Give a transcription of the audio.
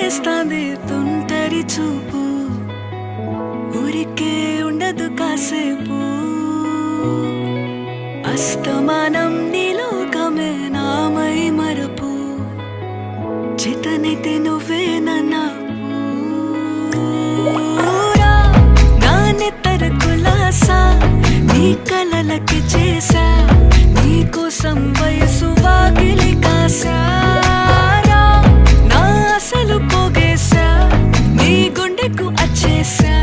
చేస్తాంది తుంటరి చూపు ఊరికే ఉండదు కాసేపు అస్తమానం నీలోకమే నామై మరపు చేతనైతే నువ్వే నాన్నెత్తర కులాసా నీ కలలకి చేసా నీ కోసం వయసు వాకిలి కాసా నా అసలు పోగేసా నీ గుండెకు అచ్చేసా